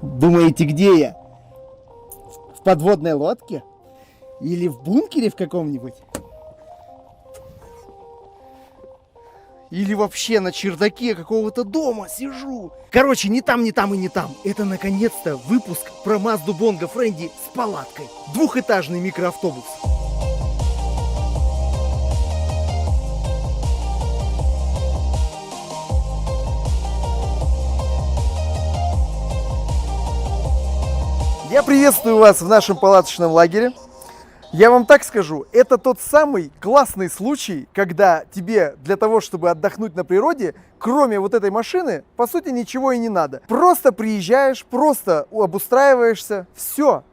Думаете, где я? В подводной лодке? Или в бункере в каком-нибудь? Или вообще на чердаке какого-то дома сижу? Короче, ни там, ни там и не там. Это наконец-то выпуск про Мазду Бонго Френди с палаткой. Двухэтажный микроавтобус. Я приветствую вас в нашем палаточном лагере. Я вам так скажу, это тот самый классный случай, когда тебе для того, чтобы отдохнуть на природе, кроме вот этой машины, по сути, ничего и не надо. Просто приезжаешь, просто обустраиваешься, все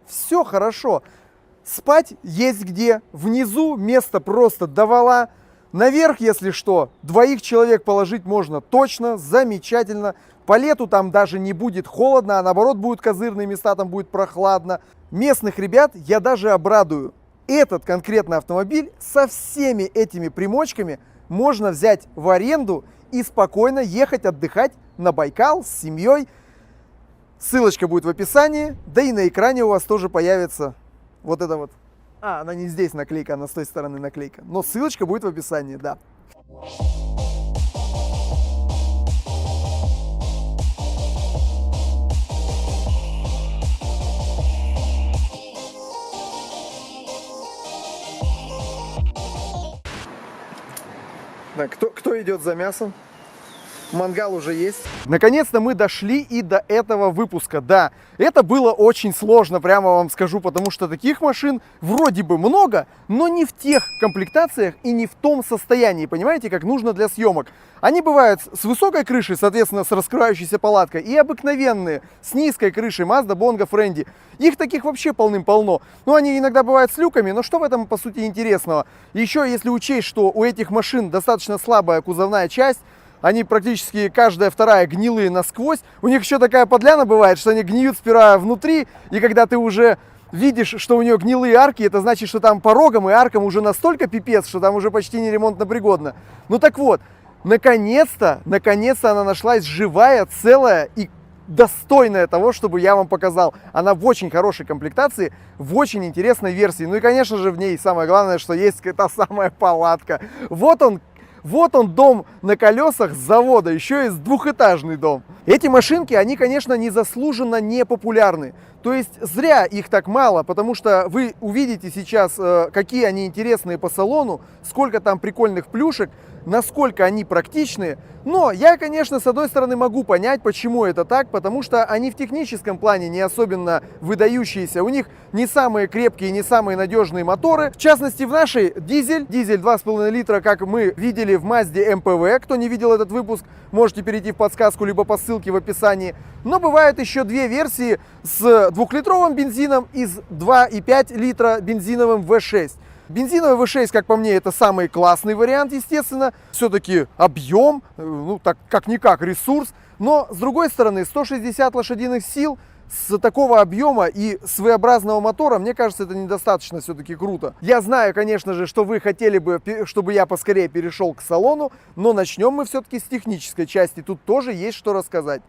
хорошо. Спать есть где, внизу место просто довала. Наверх, если что, 2 человек положить можно точно, замечательно. По лету там даже не будет холодно, а наоборот будут козырные места, там будет прохладно. Местных ребят я даже обрадую. Этот конкретный автомобиль со всеми этими примочками можно взять в аренду и спокойно ехать отдыхать на Байкал с семьей. Ссылочка будет в описании, да и на экране у вас тоже появится вот это вот. Она не здесь наклейка, она с той стороны наклейка. Но ссылочка будет в описании, да. Так, кто идет за мясом? Мангал уже есть. Наконец-то мы дошли и до этого выпуска. Да, это было очень сложно, прямо вам скажу, потому что таких машин вроде бы много, но не в тех комплектациях и не в том состоянии, понимаете, как нужно для съемок. Они бывают с высокой крышей, соответственно, с раскрывающейся палаткой, и обыкновенные, с низкой крышей Mazda Bongo Frendy. Их таких вообще полным-полно. Ну, они иногда бывают с люками, но что в этом, по сути, интересного? Еще, если учесть, что у этих машин достаточно слабая кузовная часть, они практически каждая вторая гнилые насквозь. У них еще такая подляна бывает, что они гниют сперва внутри, и когда ты уже видишь, что у нее гнилые арки, это значит, что там порогам и аркам уже настолько пипец, что там уже почти не ремонтно пригодно. Ну так вот, наконец-то она нашлась живая, целая и достойная того, чтобы я вам показал. Она в очень хорошей комплектации, в очень интересной версии. Ну и, конечно же, в ней самое главное, что есть та самая палатка. Вот он дом на колесах с завода, еще и двухэтажный дом. Эти машинки, они, конечно, незаслуженно не популярны. То есть зря их так мало, потому что вы увидите сейчас, какие они интересные по салону, сколько там прикольных плюшек, насколько они практичные. Но я, конечно, с одной стороны могу понять, почему это так, потому что они в техническом плане не особенно выдающиеся. У них не самые крепкие, не самые надежные моторы. В частности, в нашей дизель 2,5 литра, как мы видели в Mazda MPV. Кто не видел этот выпуск, можете перейти в подсказку, либо по ссылке в описании. Но бывают еще 2 версии с 2-литровым бензином и с 2,5 литра бензиновым V6. Бензиновый V6, как по мне, это самый классный вариант, естественно. Все-таки объем, ну так как-никак ресурс. Но, с другой стороны, 160 лошадиных сил с такого объема и своеобразного мотора, мне кажется, это недостаточно все-таки круто. Я знаю, конечно же, что вы хотели бы, чтобы я поскорее перешел к салону, но начнем мы все-таки с технической части. Тут тоже есть что рассказать.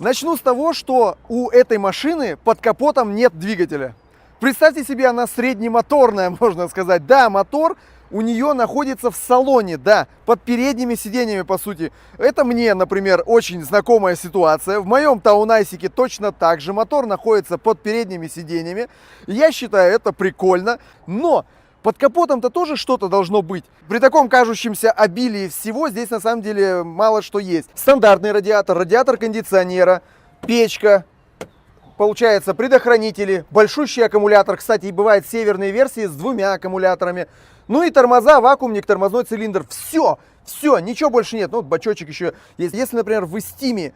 Начну с того, что у этой машины под капотом нет двигателя. Представьте себе, она среднемоторная, можно сказать. Да, мотор у нее находится в салоне, да, под передними сиденьями, по сути. Это мне, например, очень знакомая ситуация. В моем Таунайсике точно так же мотор находится под передними сиденьями. Я считаю, это прикольно, но под капотом-то тоже что-то должно быть. При таком кажущемся обилии всего здесь на самом деле мало что есть. Стандартный радиатор, радиатор кондиционера, печка, получается предохранители, большущий аккумулятор. Кстати, и бывают северные версии с 2 аккумуляторами. Ну и тормоза, вакуумник, тормозной цилиндр. Все, ничего больше нет. Ну вот бачочек еще есть. Если, например, в Истиме,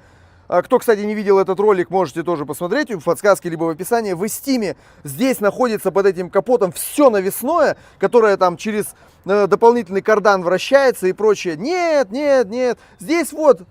кто, кстати, не видел этот ролик, можете тоже посмотреть в подсказке либо в описании. В Истиме здесь находится под этим капотом все навесное, которое там через дополнительный кардан вращается и прочее. Нет. Здесь вот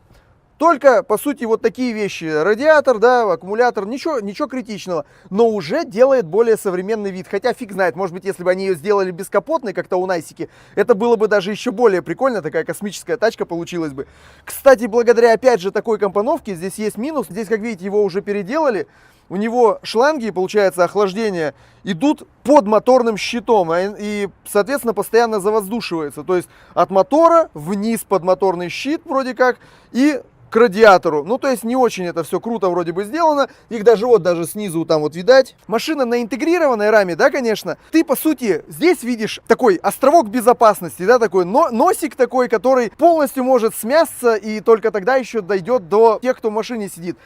Только, по сути, вот такие вещи. Радиатор, да, аккумулятор, ничего критичного. Но уже делает более современный вид. Хотя фиг знает, может быть, если бы они ее сделали бескапотной, как-то у Найсики, это было бы даже еще более прикольно. Такая космическая тачка получилась бы. Кстати, благодаря, опять же, такой компоновке, здесь есть минус. Здесь, как видите, его уже переделали. У него шланги, получается, охлаждения идут под моторным щитом и, соответственно, постоянно завоздушивается. То есть от мотора вниз под моторный щит вроде как и к радиатору. Ну, то есть не очень это все круто вроде бы сделано. Их даже вот, даже снизу там вот видать. Машина на интегрированной раме, да, конечно. Ты, по сути, здесь видишь такой островок безопасности, да, такой носик такой, который полностью может смясться и только тогда еще дойдет до тех, кто в машине сидит.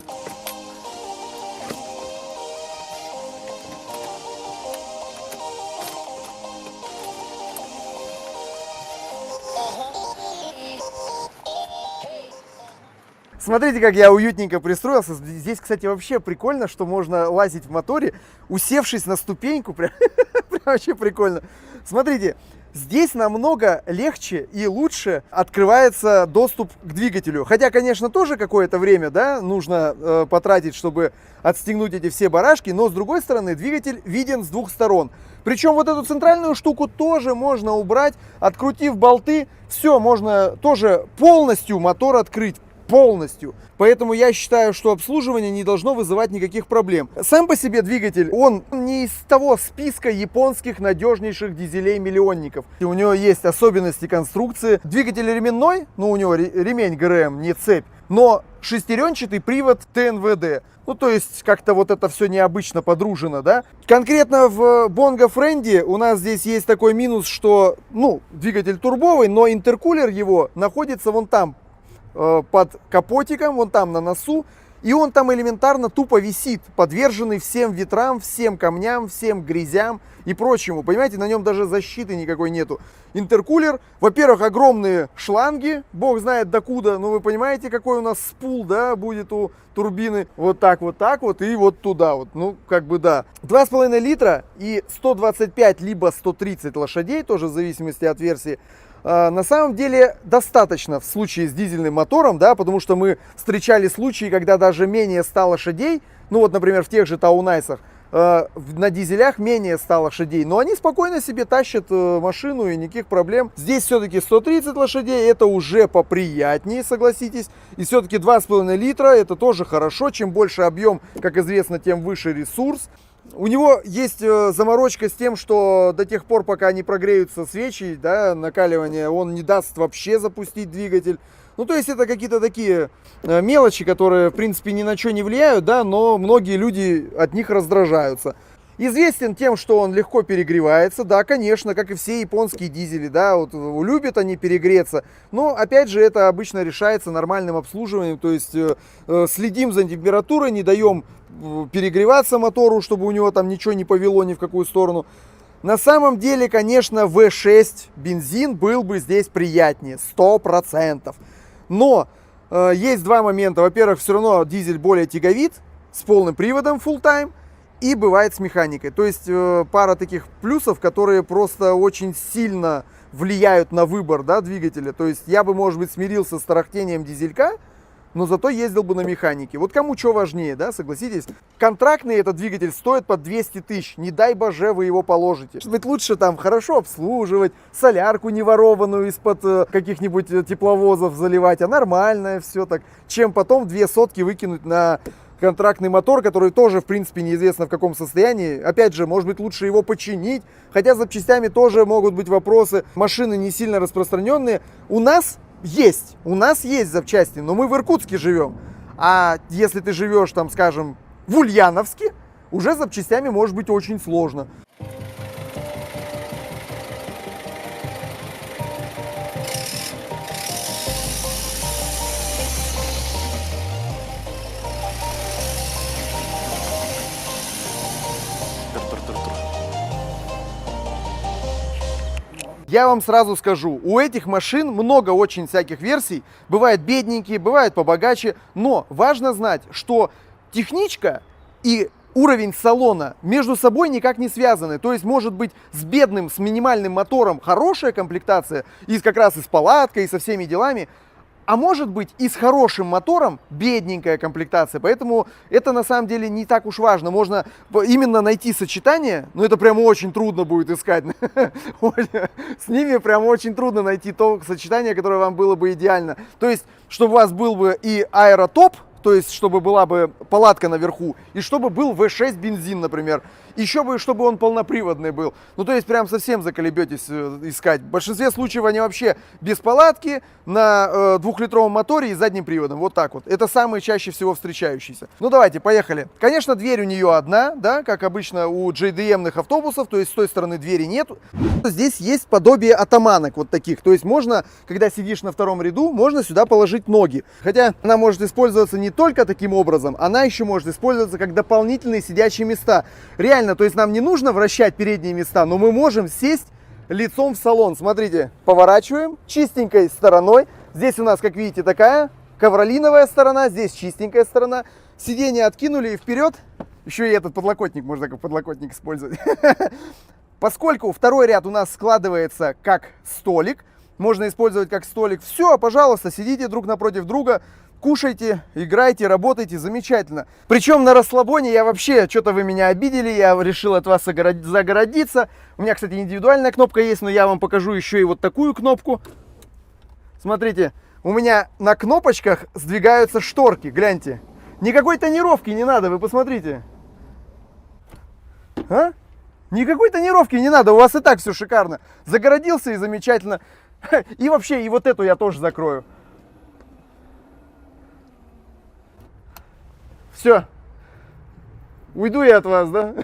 Смотрите, как я уютненько пристроился. Здесь, кстати, вообще прикольно, что можно лазить в моторе, усевшись на ступеньку. Прям вообще прикольно. Смотрите, здесь намного легче и лучше открывается доступ к двигателю. Хотя, конечно, тоже какое-то время, да, нужно потратить, чтобы отстегнуть эти все барашки. Но, с другой стороны, двигатель виден с двух сторон. Причем вот эту центральную штуку тоже можно убрать, открутив болты. Все, можно тоже полностью мотор открыть. Полностью. Поэтому я считаю, что обслуживание не должно вызывать никаких проблем. Сам по себе двигатель, он не из того списка японских надежнейших дизелей-миллионников. У него есть особенности конструкции. Двигатель ременной, ну у него ремень ГРМ, не цепь, но шестеренчатый привод ТНВД. Ну, то есть, как-то вот это все необычно подружено, да. Конкретно в Bongo Friend у нас здесь есть такой минус, что, ну, двигатель турбовый, но интеркулер его находится вон там, под капотиком, вон там на носу, и он там элементарно тупо висит, подверженный всем ветрам, всем камням, всем грязям и прочему. Понимаете, на нем даже защиты никакой нету. Интеркулер, во-первых, огромные шланги, бог знает докуда, но вы понимаете, какой у нас спул, да, будет у турбины. Вот так вот и вот туда вот, ну, как бы да. 2,5 литра и 125 либо 130 лошадей, тоже в зависимости от версии. На самом деле достаточно в случае с дизельным мотором, да, потому что мы встречали случаи, когда даже менее 100 лошадей, ну вот, например, в тех же Таунайсах, на дизелях менее 100 лошадей, но они спокойно себе тащат машину и никаких проблем. Здесь все-таки 130 лошадей, это уже поприятнее, согласитесь. И все-таки 2,5 литра, это тоже хорошо, чем больше объем, как известно, тем выше ресурс. У него есть заморочка с тем, что до тех пор, пока не прогреются свечи, да, накаливание, он не даст вообще запустить двигатель. Ну, то есть это какие-то такие мелочи, которые, в принципе, ни на что не влияют, да, но многие люди от них раздражаются. Известен тем, что он легко перегревается, да, конечно, как и все японские дизели, да, вот любят они перегреться, но, опять же, это обычно решается нормальным обслуживанием, то есть следим за температурой, не даем перегреваться мотору, чтобы у него там ничего не повело ни в какую сторону. На самом деле, конечно, V6 бензин был бы здесь приятнее, 100%. Но есть два момента. Во-первых, все равно дизель более тяговит, с полным приводом full time, и бывает с механикой. То есть пара таких плюсов, которые просто очень сильно влияют на выбор, да, двигателя. То есть я бы, может быть, смирился с тарахтением дизелька, но зато ездил бы на механике. Вот кому что важнее, да, согласитесь? Контрактный этот двигатель стоит под 200 тысяч, не дай боже вы его положите. Ведь лучше там хорошо обслуживать, солярку не ворованную из-под каких-нибудь тепловозов заливать, а нормальное все так, чем потом 2 сотки выкинуть на контрактный мотор, который тоже, в принципе, неизвестно в каком состоянии. Опять же, может быть, лучше его починить, хотя с запчастями тоже могут быть вопросы. Машины не сильно распространенные. У нас есть запчасти, но мы в Иркутске живем. А если ты живешь там, скажем, в Ульяновске, уже с запчастями может быть очень сложно. Я вам сразу скажу, у этих машин много очень всяких версий, бывают бедненькие, бывают побогаче, но важно знать, что техничка и уровень салона между собой никак не связаны. То есть может быть с бедным, с минимальным мотором хорошая комплектация, и как раз и с палаткой, и со всеми делами, А может быть и с хорошим мотором бедненькая комплектация. Поэтому это на самом деле не так уж важно. Можно именно найти сочетание, но это прям очень трудно будет искать. С ними прям очень трудно найти то сочетание, которое вам было бы идеально. То есть, чтобы у вас был бы и аэротоп, то есть, чтобы была бы палатка наверху, и чтобы был V6 бензин, например. Еще бы, чтобы он полноприводный был. Ну, то есть, прям совсем заколебетесь искать. В большинстве случаев они вообще без палатки, на двухлитровом моторе и задним приводом. Вот так вот. Это самые чаще всего встречающиеся. Ну, давайте, поехали. Конечно, дверь у нее одна, да, как обычно у JDM-ных автобусов, то есть, с той стороны двери нет. Здесь есть подобие атаманок вот таких. То есть, можно, когда сидишь на втором ряду, можно сюда положить ноги. Хотя она может использоваться не только таким образом, она еще может использоваться как дополнительные сидячие места. Реально, то есть нам не нужно вращать передние места, но мы можем сесть лицом в салон. Смотрите, поворачиваем чистенькой стороной. Здесь у нас, как видите, такая ковролиновая сторона, здесь чистенькая сторона. Сиденье откинули и вперед. Еще и этот подлокотник можно как подлокотник использовать. Поскольку второй ряд у нас складывается как столик, можно использовать как столик. Все, пожалуйста, сидите друг напротив друга. Кушайте, играйте, работайте, замечательно. Причем на расслабоне я вообще, что-то вы меня обидели, я решил от вас загородиться. У меня, кстати, индивидуальная кнопка есть, но я вам покажу еще и вот такую кнопку. Смотрите, у меня на кнопочках сдвигаются шторки, гляньте. Никакой тонировки не надо, вы посмотрите. А? Никакой тонировки не надо, у вас и так все шикарно. Загородился и замечательно. И вообще, и вот эту я тоже закрою. Все, уйду я от вас, да?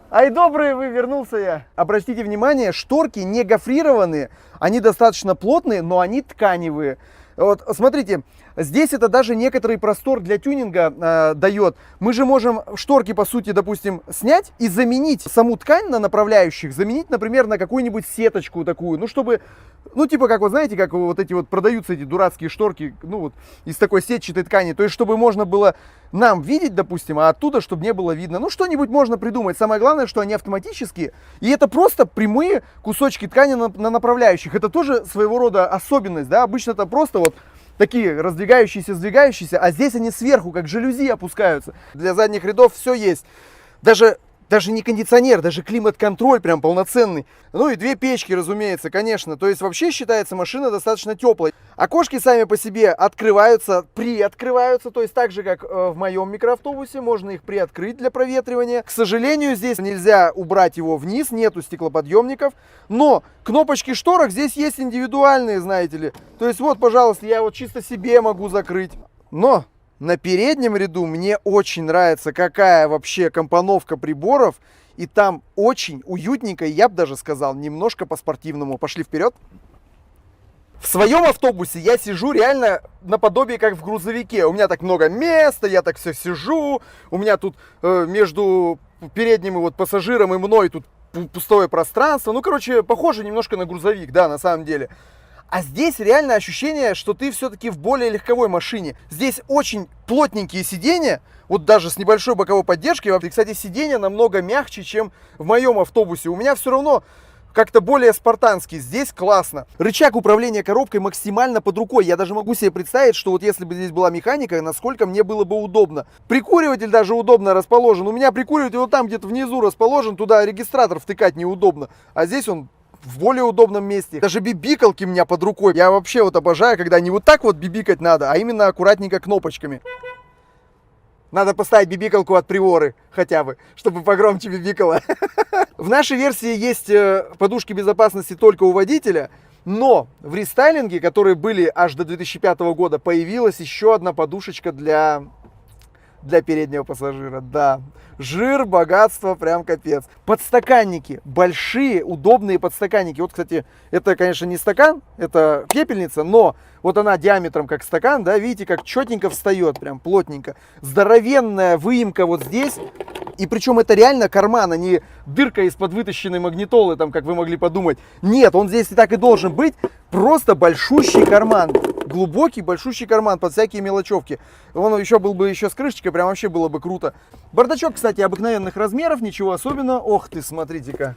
Ай, добрый вы, вернулся я. Обратите внимание, шторки не гофрированные, они достаточно плотные, но они тканевые. Вот, смотрите, здесь это даже некоторый простор для тюнинга дает. Мы же можем шторки, по сути, допустим, снять и заменить саму ткань на направляющих, заменить, например, на какую-нибудь сеточку такую, ну, чтобы, ну, типа, как, вот знаете, как вот эти вот продаются эти дурацкие шторки, ну, вот, из такой сетчатой ткани, то есть, чтобы можно было нам видеть, допустим, а оттуда, чтобы не было видно. Ну, что-нибудь можно придумать. Самое главное, что они автоматические, и это просто прямые кусочки ткани на направляющих. Это тоже своего рода особенность, да, обычно это просто вот такие раздвигающиеся, сдвигающиеся, а здесь они сверху, как жалюзи, опускаются. Для задних рядов все есть. Даже не кондиционер, даже климат-контроль прям полноценный. Ну и две печки, разумеется, конечно. То есть вообще считается машина достаточно теплой. Окошки сами по себе открываются, приоткрываются. То есть так же, как в моем микроавтобусе, можно их приоткрыть для проветривания. К сожалению, здесь нельзя убрать его вниз, нету стеклоподъемников. Но кнопочки шторок здесь есть индивидуальные, знаете ли. То есть вот, пожалуйста, я вот чисто себе могу закрыть. Но на переднем ряду мне очень нравится, какая вообще компоновка приборов. И там очень уютненько, я бы даже сказал, немножко по-спортивному. Пошли вперед. В своем автобусе я сижу реально наподобие как в грузовике. У меня так много места, я так все сижу. У меня тут между передним вот пассажиром и мной тут пустое пространство. Ну, короче, похоже немножко на грузовик, да, на самом деле. А здесь реально ощущение, что ты все-таки в более легковой машине. Здесь очень плотненькие сиденья, вот даже с небольшой боковой поддержкой. И, кстати, сиденья намного мягче, чем в моем автобусе. У меня все равно как-то более спартанский. Здесь классно. Рычаг управления коробкой максимально под рукой. Я даже могу себе представить, что вот если бы здесь была механика, насколько мне было бы удобно. Прикуриватель даже удобно расположен. У меня прикуриватель вот там где-то внизу расположен, туда регистратор втыкать неудобно. А здесь он в более удобном месте. Даже бибикалки у меня под рукой. Я вообще вот обожаю, когда не вот так вот бибикать надо, а именно аккуратненько кнопочками. Надо поставить бибикалку от Приоры хотя бы, чтобы погромче бибикало. В нашей версии есть подушки безопасности только у водителя, но в рестайлинге, которые были аж до 2005 года, появилась еще одна подушечка для переднего пассажира. Да, жир, богатство, прям капец. Подстаканники, большие, удобные подстаканники. Вот, кстати, это, конечно, не стакан, это пепельница, но вот она диаметром как стакан, да, видите, как четенько встает, прям плотненько. Здоровенная выемка вот здесь. И причем это реально карман, а не дырка из-под вытащенной магнитолы, там, как вы могли подумать. Нет, он здесь и так и должен быть. Просто большущий карман. Глубокий, большущий карман под всякие мелочевки. Он еще был бы еще с крышечкой, прям вообще было бы круто. Бардачок, кстати, обыкновенных размеров, ничего особенного. Ох ты, смотрите-ка.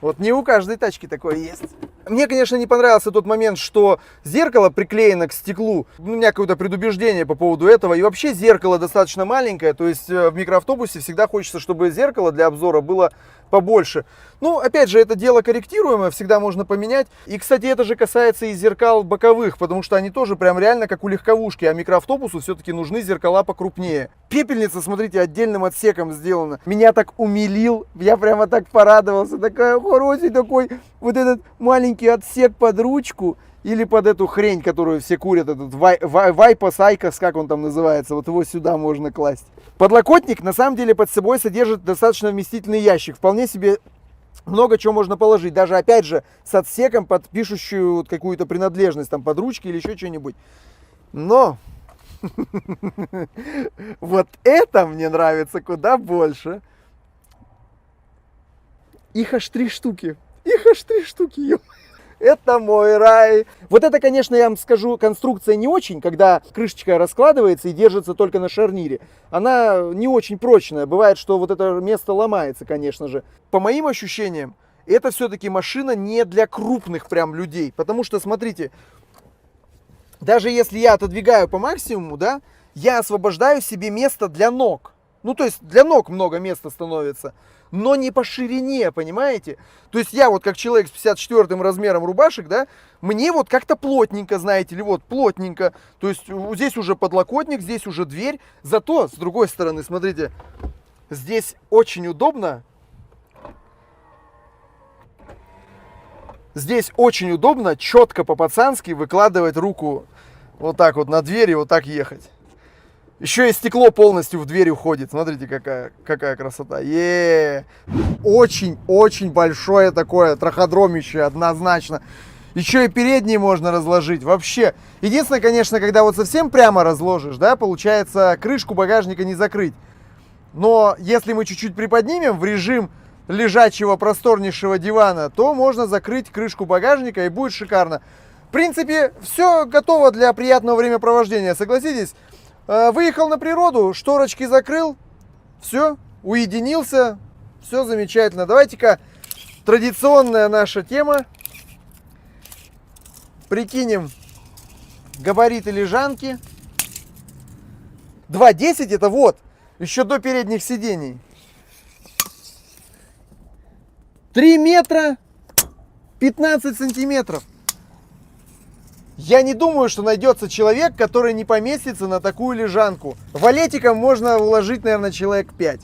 Вот не у каждой тачки такое есть. Мне, конечно, не понравился тот момент, что зеркало приклеено к стеклу. У меня какое-то предубеждение по поводу этого. И вообще зеркало достаточно маленькое. То есть в микроавтобусе всегда хочется, чтобы зеркало для обзора было побольше. Ну, опять же, это дело корректируемое, всегда можно поменять. И, кстати, это же касается и зеркал боковых, потому что они тоже прям реально как у легковушки, а микроавтобусу все-таки нужны зеркала покрупнее. Пепельница, смотрите, отдельным отсеком сделана. Меня так умилил, я прямо так порадовался. Такая хороший такой вот этот маленький отсек под ручку. Или под эту хрень, которую все курят, этот Вайпас, Айкос, как он там называется, вот его сюда можно класть. Подлокотник на самом деле под собой содержит достаточно вместительный ящик. Вполне себе много чего можно положить. Даже, опять же, с отсеком под пишущую какую-то принадлежность, там, под ручки или еще что-нибудь. Но вот это мне нравится куда больше. Их аж 3 штуки. Их аж 3 штуки, ё. Это мой рай. Вот это, конечно, я вам скажу, конструкция не очень, когда крышечка раскладывается и держится только на шарнире. Она не очень прочная. Бывает, что вот это место ломается, конечно же. По моим ощущениям, это все-таки машина не для крупных прям людей. Потому что, смотрите, даже если я отодвигаю по максимуму, да, я освобождаю себе место для ног. Ну, то есть для ног много места становится. Но не по ширине, понимаете? То есть я вот как человек с 54-м размером рубашек, да, мне вот как-то плотненько, знаете ли, вот плотненько. То есть здесь уже подлокотник, здесь уже дверь. Зато, с другой стороны, смотрите, здесь очень удобно. Здесь очень удобно четко по-пацански выкладывать руку вот так вот на дверь и вот так ехать. Еще и стекло полностью в дверь уходит. Смотрите, какая красота. Очень-очень большое такое траходромище, однозначно. Еще и передние можно разложить. Вообще. Единственное, конечно, когда вот совсем прямо разложишь, да, получается крышку багажника не закрыть. Но если мы чуть-чуть приподнимем в режим лежачего просторнейшего дивана, то можно закрыть крышку багажника и будет шикарно. В принципе, все готово для приятного времяпровождения, согласитесь? Выехал на природу, шторочки закрыл, все, уединился, все замечательно. Давайте-ка традиционная наша тема. Прикинем габариты лежанки. 2,10 это вот, еще до передних сидений. 3 метра 15 сантиметров. Я не думаю, что найдется человек, который не поместится на такую лежанку. Валетиком можно уложить, наверное, человек 5.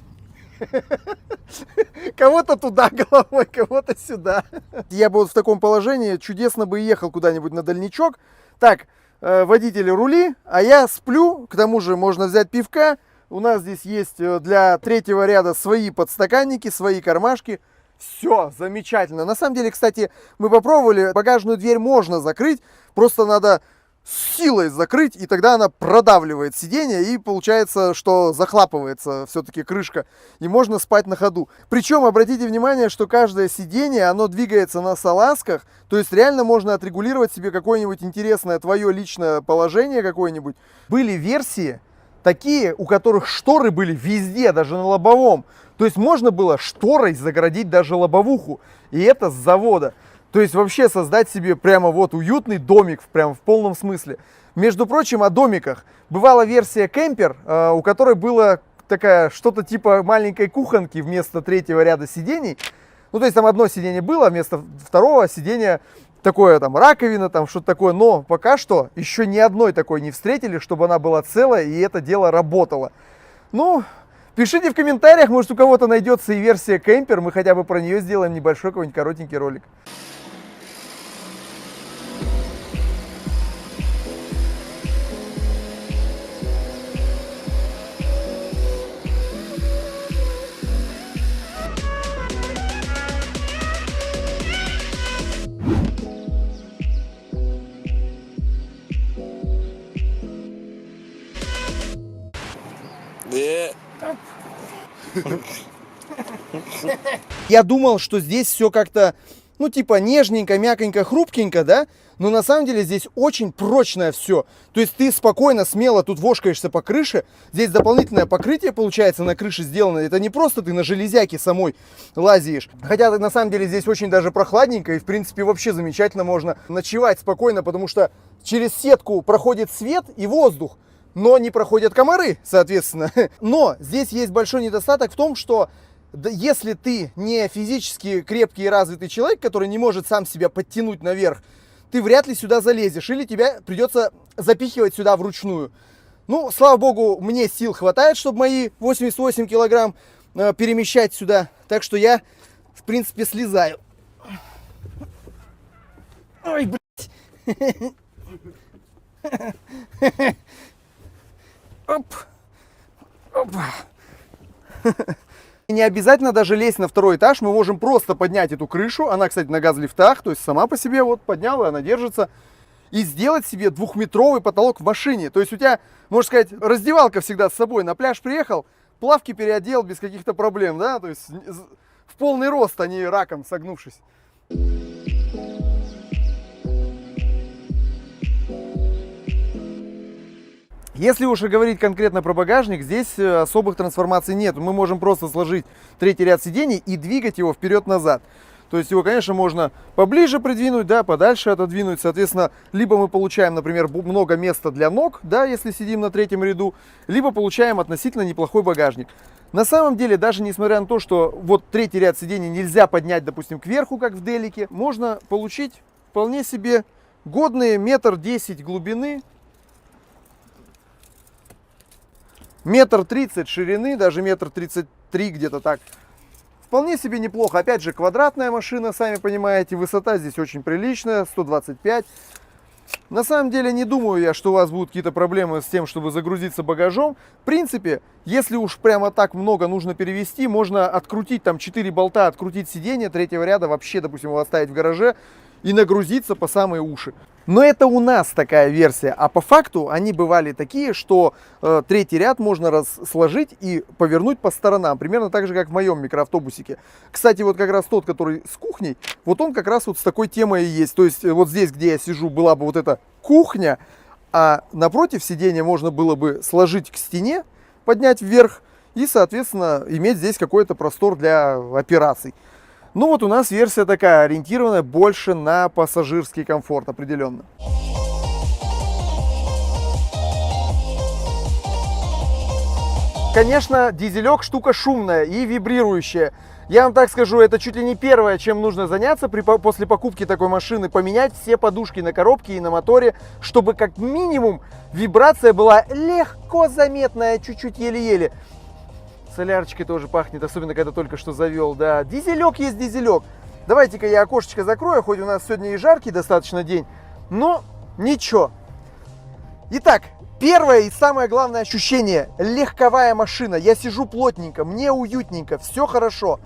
Кого-то туда головой, кого-то сюда. Я бы вот в таком положении чудесно бы ехал куда-нибудь на дальничок. Так, водители рули, а я сплю. К тому же можно взять пивка. У нас здесь есть для третьего ряда свои подстаканники, свои кармашки. Все, замечательно. На самом деле, кстати, мы попробовали, багажную дверь можно закрыть, просто надо с силой закрыть, и тогда она продавливает сиденье, и получается, что захлапывается все-таки крышка, и можно спать на ходу. Причем, обратите внимание, что каждое сиденье, оно двигается на салазках, то есть реально можно отрегулировать себе какое-нибудь интересное твое личное положение какое-нибудь. Были версии такие, у которых шторы были везде, даже на лобовом. То есть можно было шторой загородить даже лобовуху. И это с завода. То есть вообще создать себе прямо вот уютный домик, прям в полном смысле. Между прочим, о домиках. Бывала версия кемпер, у которой было такая что-то типа маленькой кухонки вместо третьего ряда сидений. Ну то есть там одно сиденье было, вместо второго сиденья такое там раковина, там что-то такое. Но пока что еще ни одной такой не встретили, чтобы она была целая и это дело работало. Ну... Пишите в комментариях, может у кого-то найдется и версия кемпер, мы хотя бы про нее сделаем небольшой какой-нибудь коротенький ролик. Я думал, что здесь все как-то ну, типа, нежненько, мягонько, хрупкенько, да? Но на самом деле здесь очень прочное все. То есть ты спокойно, смело тут вошкаешься по крыше. Здесь дополнительное покрытие, получается, на крыше сделано. Это не просто ты на железяке самой лазишь. Хотя на самом деле здесь очень даже прохладненько. И, в принципе, вообще замечательно можно ночевать спокойно, потому что через сетку проходит свет и воздух. Но не проходят комары, соответственно. Но здесь есть большой недостаток в том, что если ты не физически крепкий и развитый человек, который не может сам себя подтянуть наверх, ты вряд ли сюда залезешь, или тебя придется запихивать сюда вручную. Ну, слава богу, мне сил хватает, чтобы мои 88 килограмм перемещать сюда. Так что я, в принципе, слезаю. Ой, блядь. Оп. Опа. Не обязательно даже лезть на второй этаж, мы можем просто поднять эту крышу, она, кстати, на газлифтах, то есть сама по себе вот подняла, она держится, и сделать себе 2-метровый потолок в машине. То есть у тебя, можно сказать, раздевалка всегда с собой, на пляж приехал, плавки переодел без каких-то проблем, да, то есть в полный рост, а не раком согнувшись. Если уж и говорить конкретно про багажник, здесь особых трансформаций нет. Мы можем просто сложить третий ряд сидений и двигать его вперед-назад. То есть его, конечно, можно поближе придвинуть, да, подальше отодвинуть. Соответственно, либо мы получаем, например, много места для ног, да, если сидим на третьем ряду, либо получаем относительно неплохой багажник. На самом деле, даже несмотря на то, что вот третий ряд сидений нельзя поднять, допустим, кверху, как в Делике, можно получить вполне себе годные 1,10 м глубины, 1,30 м ширины, даже 1,33 м где-то так. Вполне себе неплохо. Опять же, квадратная машина, сами понимаете, высота здесь очень приличная, 125. На самом деле, не думаю я, что у вас будут какие-то проблемы с тем, чтобы загрузиться багажом. В принципе, если уж прямо так много нужно перевести, можно открутить там 4 болта, открутить сиденье третьего ряда, вообще, допустим, его оставить в гараже и нагрузиться по самые уши. Но это у нас такая версия, а по факту они бывали такие, что третий ряд можно сложить и повернуть по сторонам, примерно так же, как в моем микроавтобусике. Кстати, вот как раз тот, который с кухней, вот он как раз вот с такой темой и есть. То есть вот здесь, где я сижу, была бы вот эта кухня, а напротив сиденья можно было бы сложить к стене, поднять вверх и, соответственно, иметь здесь какой-то простор для операций. Ну вот у нас версия такая, ориентированная больше на пассажирский комфорт определенно. Конечно, дизелек штука шумная и вибрирующая. Я вам так скажу, это чуть ли не первое, чем нужно заняться после покупки такой машины. Поменять все подушки на коробке и на моторе, чтобы как минимум вибрация была легко заметная, чуть-чуть еле-еле. Солярочкой тоже пахнет, особенно когда только что завел, да. Дизелек есть дизелек. Давайте-ка я окошечко закрою, хоть у нас сегодня и жаркий достаточно день, но ничего. Итак, первое и самое главное ощущение. Легковая машина. Я сижу плотненько, мне уютненько, все хорошо.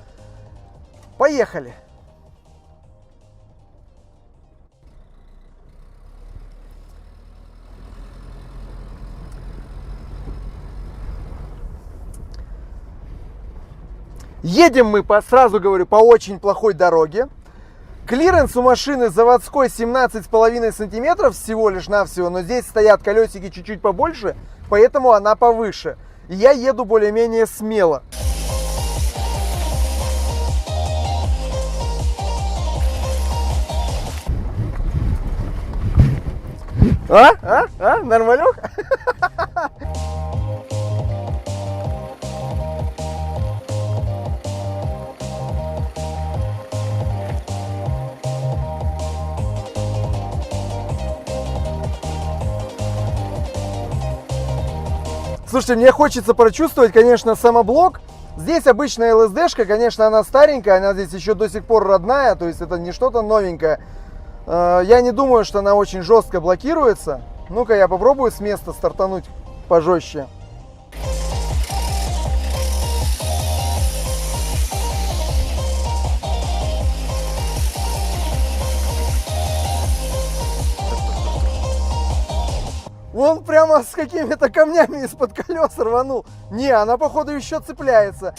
Поехали. Едем мы, сразу говорю, по очень плохой дороге. Клиренс у машины заводской 17,5 сантиметров всего лишь навсего, но здесь стоят колесики чуть-чуть побольше, поэтому она повыше. И я еду более-менее смело. Нормалек? Слушайте, мне хочется прочувствовать, конечно, самоблок. Здесь обычная ЛСДшка, конечно, она старенькая, она здесь еще до сих пор родная, то есть это не что-то новенькое. Я не думаю, что она очень жестко блокируется. Ну-ка, я попробую с места стартануть пожестче. Он прямо с какими-то камнями из-под колес рванул. Не, она, походу, еще цепляется.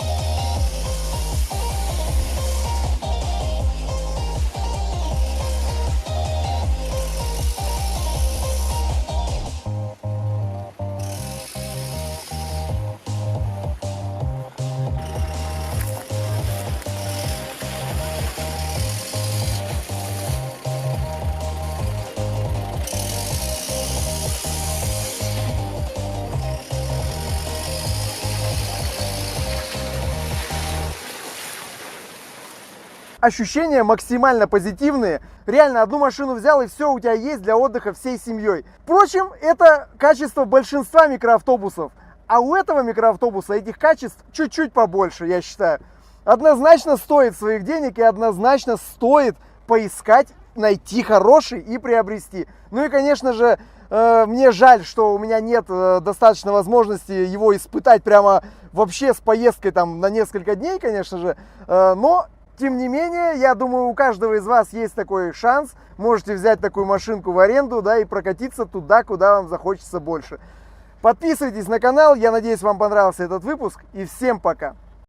ощущения максимально позитивные. Реально, одну машину взял, и все, у тебя есть для отдыха всей семьей. Впрочем, это качество большинства микроавтобусов. А у этого микроавтобуса этих качеств чуть-чуть побольше, я считаю. Однозначно стоит своих денег и однозначно стоит поискать, найти хороший и приобрести. Ну и, конечно же, мне жаль, что у меня нет достаточно возможности его испытать прямо вообще с поездкой там на несколько дней, конечно же. Но, тем не менее, я думаю, у каждого из вас есть такой шанс. Можете взять такую машинку в аренду, да, и прокатиться туда, куда вам захочется больше. Подписывайтесь на канал, я надеюсь, вам понравился этот выпуск, и всем пока!